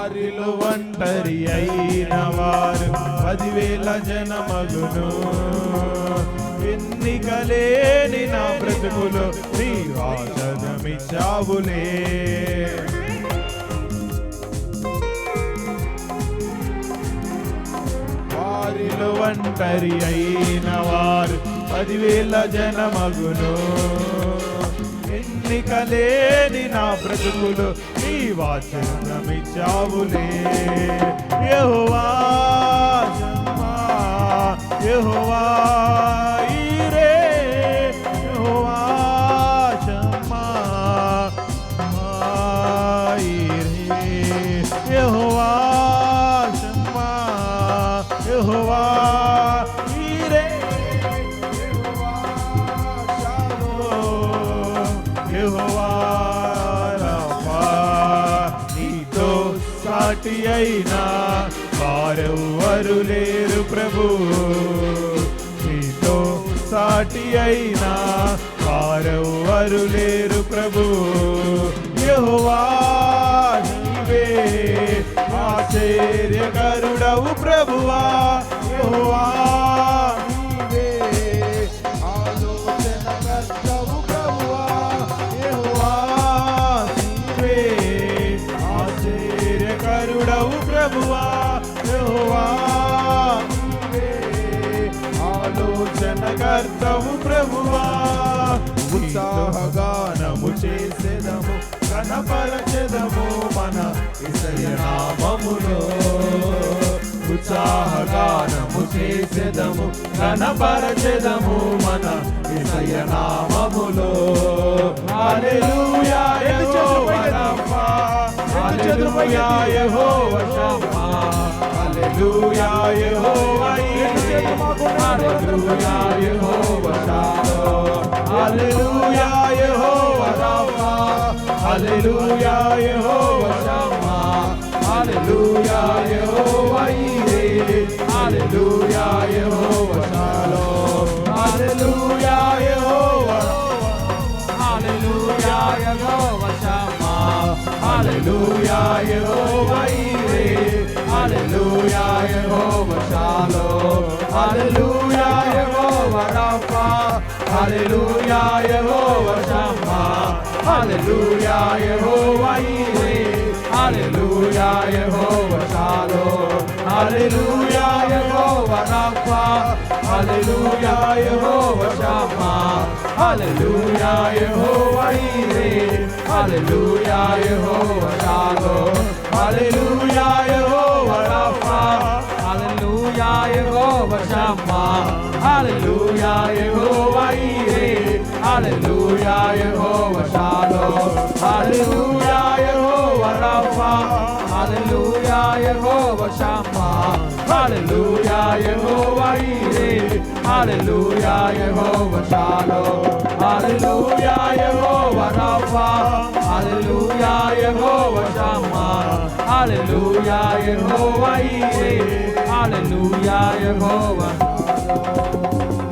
వారిలో ఒంటరి అయిన వారు 10,000 జనమగును. ఎన్నికలేని నా బ్రతుకులో నీ వాచనమిచ్చావులే. వారిలో ఒంటరి అయిన వారు 10,000 జనమగును. ఎన్నికలేని నా బ్రతుకులు నీ వాచనమిచ్చావులే. యెహోవా షమ్మా, యెహోవా ఈరే, యెహోవా షమ్మా ఈరే, యెహోవా షమ్మా, యెహోవా ఈరే, యెహోవా షాలోమ్, యెహోవా రఫా. నీతో సాటి అయినా వారెవ్వరు లేరు ప్రభు. నీతో సాటి అయినా వారెవ్వరు లేరు ప్రభు. యెహోవా నీవే ఆశ్చర్యకరుడవు ప్రభువా. యెహోవా నీవే ఆలోచనకర్తవు ప్రభువా. యెహోవా నీవే ఆశ్చర్యకరుడవు ప్రభువా. యెహోవా నీవే ఆలోచనకర్తవు ప్రభువా. ఉత్సాహగానము చేసెదము, కనపరచెదము మన యేసయ్య నామములో. ఉత్సాహగానము చేసెదము, కనపరచెదము మన యేసయ్య నామములో. హల్లెలూయా యెహోవా రఫా, హల్లెలూయా యెహోవా షమ్మా, హల్లెలూయా యెహోవా ఈరే, హల్లెలూయా యెహోవా షాలోమ్, హల్లెలూయా యెహోవా రఫా, హల్లెలూయా యెహోవా షమ్మా, హల్లెలూయా యెహోవా ఈరే, హల్లెలూయా యెహోవా షాలోమ్, హల్లెలూయా యెహోవా, హల్లెలూయా యెహోవా షమ్మా, హల్లెలూయా యెహోవా ఈరే, హల్లెలూయా యెహోవా షాలోమ్, హల్లెలూయా యెహోవా రఫా, హల్లెలూయా యెహోవా షమ్మా, హల్లెలూయా యెహోవా ఈరే, హల్లెలూయా యెహోవా షాలోమ్, హల్లెలూయా యెహోవా రఫా, హల్లెలూయా యెహోవా షమ్మా, హల్లెలూయా యెహోవా ఈరే, హల్లెలూయా యెహోవా షాలోమ్, హల్లెలూయా యెహోవా రఫా, హల్లెలూయా యెహోవా షమ్మా, హల్లెలూయా యెహోవా ఈరే, హల్లెలూయా యెహోవా షాలోమ్, హల్లెలూయా యెహోవా రఫా, హల్లెలూయా యెహోవా షమ్మా, హల్లెలూయా యెహోవా ఈరే, హల్లెలూయా యెహోవా షాలోమ్, హల్లెలూయా యెహోవా రఫా, హల్లెలూయా యెహోవా షమ్మా, హల్లెలూయా యెహోవా ఈరే, హల్లెలూయా యెహోవా షాలోమ్.